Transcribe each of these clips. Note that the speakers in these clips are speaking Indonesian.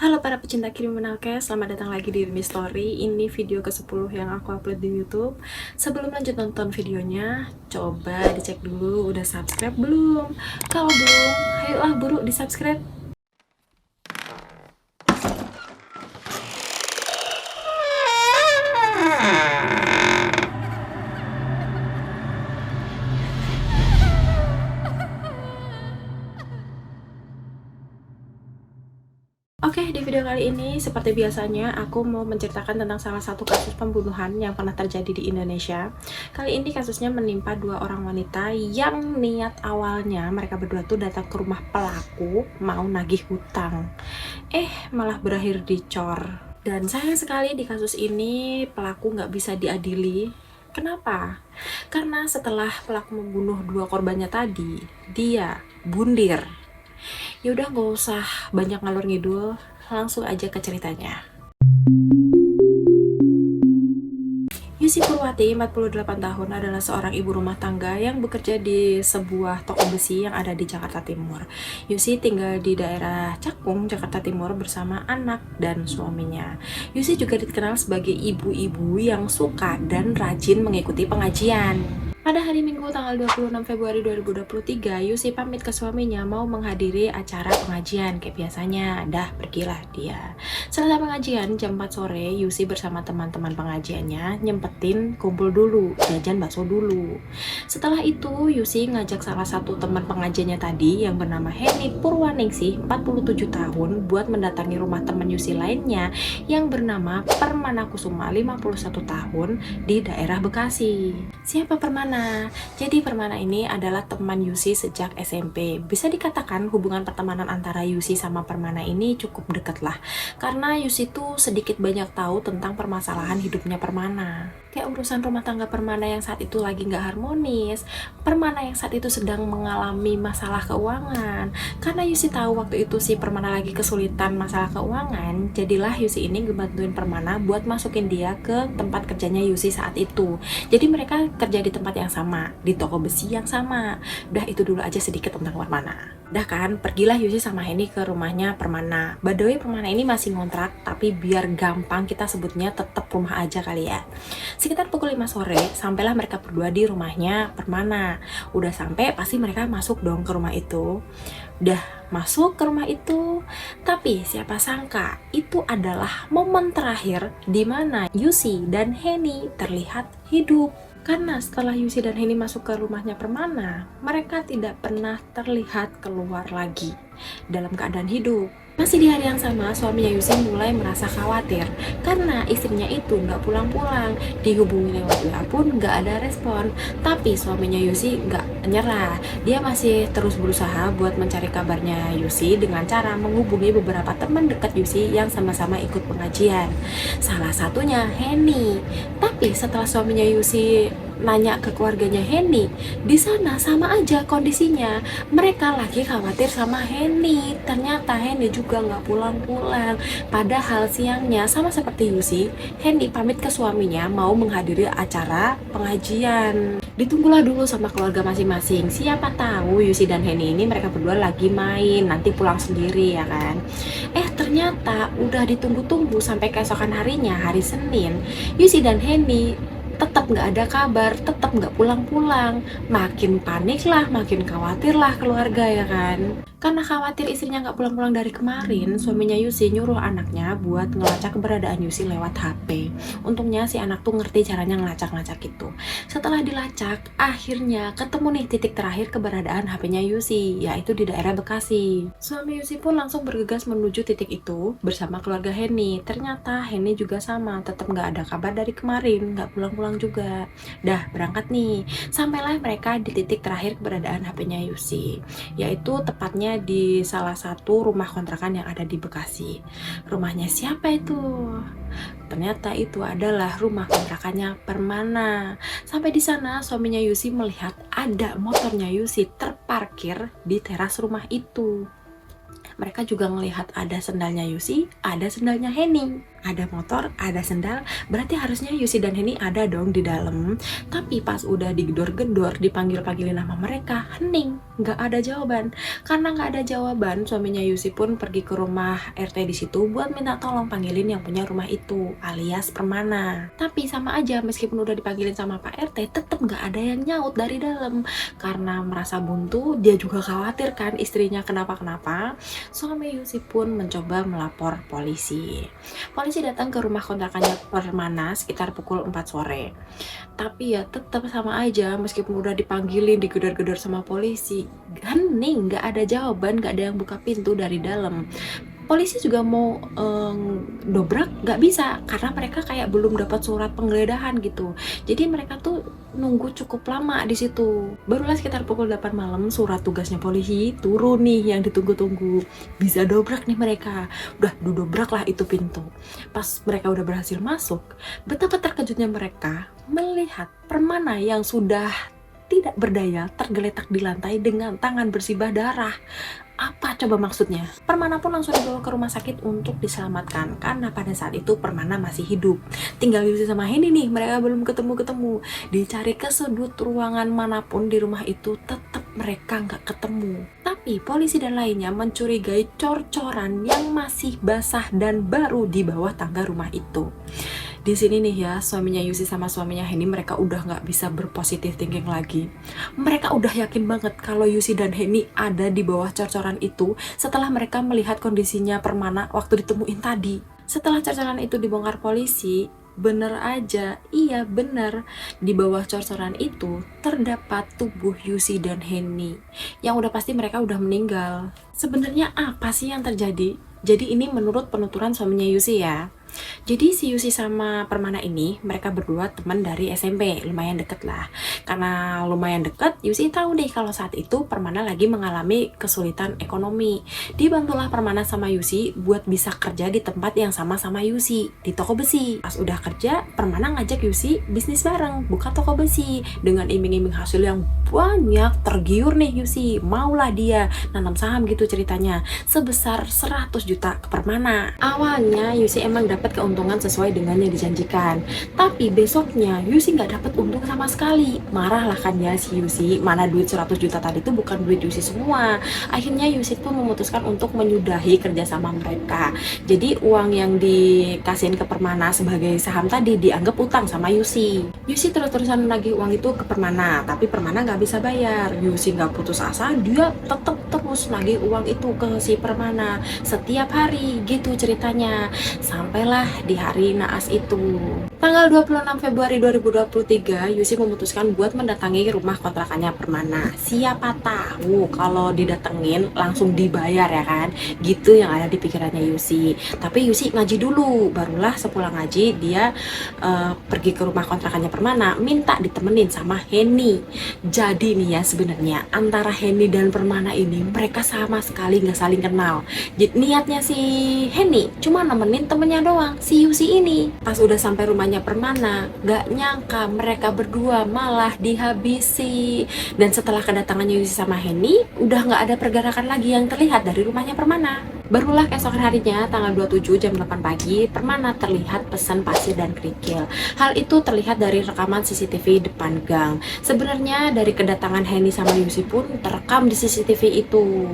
Halo para pecinta kriminal case, selamat datang lagi di Rini Story. Ini video ke-10 yang aku upload di YouTube. Sebelum lanjut nonton videonya, coba dicek dulu udah subscribe belum. Kalau belum, ayolah buru di subscribe. Oke, di video kali ini seperti biasanya aku mau menceritakan tentang salah satu kasus pembunuhan yang pernah terjadi di Indonesia. Kali ini kasusnya menimpa dua orang wanita yang niat awalnya mereka berdua tuh datang ke rumah pelaku mau nagih hutang. Malah berakhir dicor. Dan sayang sekali di kasus ini pelaku nggak bisa diadili. Kenapa? Karena setelah pelaku membunuh dua korbannya tadi, dia bundir. Yaudah gak usah banyak ngalur ngidul, langsung aja ke ceritanya. Yusi Purwati, 48 tahun, adalah seorang ibu rumah tangga yang bekerja di sebuah toko besi yang ada di Jakarta Timur. Yusi tinggal di daerah Cakung, Jakarta Timur bersama anak dan suaminya. Yusi juga dikenal sebagai ibu-ibu yang suka dan rajin mengikuti pengajian. Pada hari Minggu tanggal 26 Februari 2023, Yusi pamit ke suaminya mau menghadiri acara pengajian kayak biasanya. Dah, pergilah dia. Setelah pengajian jam 4 sore, Yusi bersama teman-teman pengajiannya nyempetin kumpul dulu, jajan bakso dulu. Setelah itu, Yusi ngajak salah satu teman pengajiannya tadi yang bernama Heni Purwaningsih, 47 tahun, buat mendatangi rumah teman Yusi lainnya yang bernama Permana Kusuma, 51 tahun, di daerah Bekasi. Siapa Permana? Jadi Permana ini adalah teman Yusi sejak SMP. Bisa dikatakan hubungan pertemanan antara Yusi sama Permana ini cukup dekat lah. Karena Yusi tuh sedikit banyak tahu tentang permasalahan hidupnya Permana. Kayak urusan rumah tangga Permana yang saat itu lagi nggak harmonis, Permana yang saat itu sedang mengalami masalah keuangan. Karena Yusi tahu waktu itu si Permana lagi kesulitan masalah keuangan, jadilah Yusi ini ngebantuin Permana buat masukin dia ke tempat kerjanya Yusi saat itu. Jadi mereka kerja di tempat yang sama, di toko besi yang sama. Udah, itu dulu aja sedikit tentang Permana. Udah kan, pergilah Yusi sama Heni ke rumahnya Permana. By the way, Permana ini masih ngontrak, tapi biar gampang kita sebutnya tetap rumah aja kali ya. Sekitar pukul 5 sore, sampailah mereka berdua di rumahnya Permana. Udah sampai, pasti mereka masuk dong ke rumah itu. Udah masuk ke rumah itu, tapi siapa sangka itu adalah momen terakhir di mana Yusi dan Heni terlihat hidup. Karena setelah Yusi dan Heni masuk ke rumahnya Permana, mereka tidak pernah terlihat keluar lagi dalam keadaan hidup. Masih di hari yang sama, suaminya Yusi mulai merasa khawatir karena istrinya itu nggak pulang-pulang, dihubungi lewat WA pun nggak ada respon. Tapi suaminya Yusi nggak nyerah, dia masih terus berusaha buat mencari kabarnya Yusi dengan cara menghubungi beberapa teman dekat Yusi yang sama-sama ikut pengajian. Salah satunya Heni. Tapi setelah suaminya Yusi nanya ke keluarganya Heni, di sana sama aja kondisinya. Mereka lagi khawatir sama Heni. Ternyata Heni juga nggak pulang-pulang. Padahal siangnya sama seperti Yusi, Heni pamit ke suaminya mau menghadiri acara pengajian. Ditunggulah dulu sama keluarga masing-masing. Siapa tahu Yusi dan Heni ini mereka berdua lagi main, nanti pulang sendiri ya kan. Ternyata udah ditunggu-tunggu sampai keesokan harinya, hari Senin, Yusi dan Heni tetap nggak ada kabar, tetap nggak pulang-pulang. Makin panik lah, makin khawatir lah keluarga ya kan. Karena khawatir istrinya nggak pulang-pulang dari kemarin, suaminya Yusi nyuruh anaknya buat ngelacak keberadaan Yusi lewat HP. Untungnya si anak tuh ngerti caranya ngelacak-ngelacak itu. Setelah dilacak, akhirnya ketemu nih titik terakhir keberadaan HP-nya Yusi, yaitu di daerah Bekasi. Suami Yusi pun langsung bergegas menuju titik itu bersama keluarga Heni. Ternyata Heni juga sama, tetap nggak ada kabar dari kemarin, nggak pulang-pulang juga. Dah berangkat nih, sampailah mereka di titik terakhir keberadaan HP-nya Yusi, yaitu tepatnya di salah satu rumah kontrakan yang ada di Bekasi. Rumahnya siapa itu? Ternyata itu adalah rumah kontrakannya Permana. Sampai di sana suaminya Yusi melihat ada motornya Yusi terparkir di teras rumah itu. Mereka juga melihat ada sendalnya Yusi, ada sendalnya Heni. ada motor, ada sendal, berarti harusnya Yusi dan Henny ada dong di dalam. Tapi pas udah digedor-gedor, dipanggil-panggilin nama mereka, hening, nggak ada jawaban. Karena nggak ada jawaban, suaminya Yusi pun pergi ke rumah RT di situ buat minta tolong panggilin yang punya rumah itu, alias Permana. Tapi sama aja, meskipun udah dipanggilin sama Pak RT, tetep nggak ada yang nyaut dari dalam. Karena merasa buntu, dia juga khawatir kan istrinya kenapa-kenapa. Suami Yusi pun mencoba melapor polisi. Polisi datang ke rumah kontrakannya Permana sekitar pukul 4 sore. Tapi ya tetap sama aja, meskipun udah dipanggilin, digedor-gedor sama polisi, hening, nggak ada jawaban, nggak ada yang buka pintu dari dalam. Polisi juga mau dobrak nggak bisa karena mereka kayak belum dapat surat penggeledahan gitu. Jadi mereka tuh nunggu cukup lama di situ. Barulah sekitar pukul 8 malam surat tugasnya polisi turun nih yang ditunggu-tunggu. Bisa dobrak nih mereka. Udah didobrak lah itu pintu. Pas mereka udah berhasil masuk, betapa terkejutnya mereka melihat Permana yang sudah tidak berdaya tergeletak di lantai dengan tangan bersibah darah. Apa coba maksudnya? Permana pun langsung dibawa ke rumah sakit untuk diselamatkan karena pada saat itu Permana masih hidup. Tinggal Yusi sama Henny nih, mereka belum ketemu-ketemu. Dicari ke sudut ruangan manapun di rumah itu, tetap mereka nggak ketemu. Tapi polisi dan lainnya mencurigai cor-coran yang masih basah dan baru di bawah tangga rumah itu. Di sini nih ya, suaminya Yusi sama suaminya Henny mereka udah nggak bisa berpositif thinking lagi. Mereka udah yakin banget kalau Yusi dan Henny ada di bawah cor-coran itu setelah mereka melihat kondisinya Permana waktu ditemuin tadi. Setelah cor-coran itu dibongkar polisi, bener aja, iya bener, di bawah cor-coran itu terdapat tubuh Yusi dan Henny yang udah pasti mereka udah meninggal. Sebenarnya apa sih yang terjadi? Jadi ini menurut penuturan suaminya Yusi ya. Jadi si Yusi sama Permana ini mereka berdua teman dari SMP, lumayan deket lah. Karena lumayan deket, Yusi tahu deh kalau saat itu Permana lagi mengalami kesulitan ekonomi. Dibantulah Permana sama Yusi buat bisa kerja di tempat yang sama Yusi, di toko besi. Pas udah kerja, Permana ngajak Yusi bisnis bareng, buka toko besi. Dengan iming-iming hasil yang banyak, tergiur nih Yusi, maulah dia nanam saham gitu ceritanya, sebesar 100 juta ke Permana. Awalnya Yusi emang dapat keuntungan sesuai dengan yang dijanjikan, tapi besoknya Yusi nggak dapat untung sama sekali. Marah lah kan ya si Yusi, mana duit 100 juta tadi itu bukan duit Yusi semua. Akhirnya Yusi pun memutuskan untuk menyudahi kerjasama mereka. Jadi uang yang dikasihin ke Permana sebagai saham tadi dianggap utang sama Yusi. Yusi terus-terusan nagih uang itu ke Permana, tapi Permana nggak bisa bayar. Yusi nggak putus asa, dia tetap terus nagih uang itu ke si Permana setiap hari gitu ceritanya. Sampailah di hari naas itu. Tanggal 26 Februari 2023, Yusi memutuskan buat mendatangi rumah kontrakannya Permana. Siapa tahu kalau didatengin langsung dibayar ya kan? Gitu yang ada di pikirannya Yusi. Tapi Yusi ngaji dulu, barulah sepulang ngaji dia pergi ke rumah kontrakannya Permana, minta ditemenin sama Henny. Jadi nih ya sebenarnya antara Henny dan Permana ini mereka sama sekali nggak saling kenal. Jadi niatnya si Henny cuma nemenin temennya doang, si Yusi ini. Pas udah sampai rumahnya Permana, gak nyangka mereka berdua malah dihabisi. Dan setelah kedatangannya Yusi sama Henny, udah gak ada pergerakan lagi yang terlihat dari rumahnya Permana. Barulah keesokan harinya, tanggal 27 jam 8 pagi, Permana terlihat pesan pasir dan kerikil. Hal itu terlihat dari rekaman CCTV depan gang. Sebenarnya dari kedatangan Henny sama Yusi pun terekam di CCTV itu.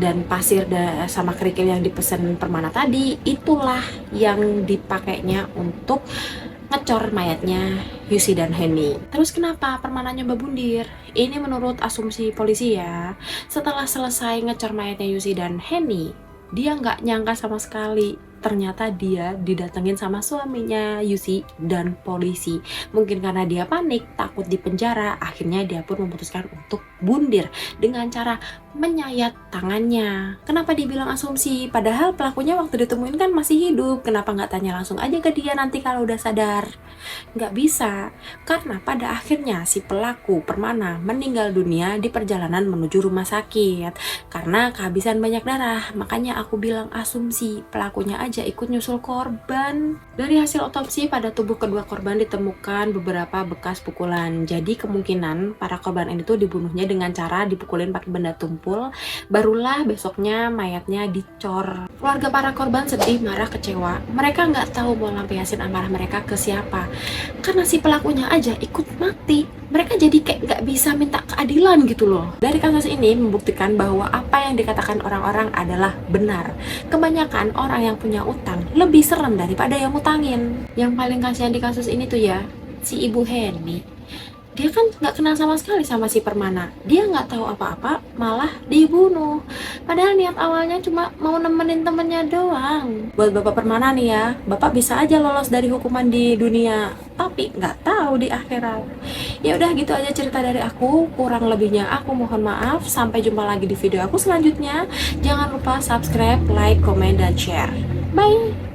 Dan pasir sama kerikil yang dipesan Permana tadi, itulah yang dipakainya untuk ngecor mayatnya Yusi dan Henny. Terus kenapa Permana nyoba bundir? Ini menurut asumsi polisi ya. Setelah selesai ngecor mayatnya Yusi dan Henny, dia nggak nyangka sama sekali ternyata dia didatengin sama suaminya Yusi dan polisi. Mungkin karena dia panik, takut dipenjara, akhirnya dia pun memutuskan untuk bundir dengan cara menyayat tangannya. Kenapa dibilang asumsi? Padahal pelakunya waktu ditemuin kan masih hidup. Kenapa nggak tanya langsung aja ke dia nanti kalau udah sadar? Nggak bisa, karena pada akhirnya si pelaku Permana meninggal dunia di perjalanan menuju rumah sakit karena kehabisan banyak darah. Makanya aku bilang asumsi, pelakunya aja ikut nyusul korban. Dari hasil otopsi pada tubuh kedua korban ditemukan beberapa bekas pukulan. Jadi kemungkinan para korban ini tuh dibunuhnya dengan cara dipukulin pakai benda tumpul. Barulah besoknya mayatnya dicor. Keluarga para korban sedih, marah, kecewa. Mereka nggak tahu mau lampiasin amarah mereka ke siapa. Karena si pelakunya aja ikut mati, mereka jadi kayak nggak bisa minta keadilan gitu loh. Dari kasus ini membuktikan bahwa apa yang dikatakan orang-orang adalah benar. Kebanyakan orang yang punya utang lebih serem daripada yang ngutangin. Yang paling kasihan di kasus ini tuh ya, si Ibu Heni. Dia kan nggak kenal sama sekali sama si Permana. Dia nggak tahu apa-apa, malah dibunuh. Padahal niat awalnya cuma mau nemenin temennya doang. Buat Bapak Permana nih ya, Bapak bisa aja lolos dari hukuman di dunia, tapi nggak tahu di akhirat. Ya udah gitu aja cerita dari aku. Kurang lebihnya aku mohon maaf. Sampai jumpa lagi di video aku selanjutnya. Jangan lupa subscribe, like, comment, dan share. Bye!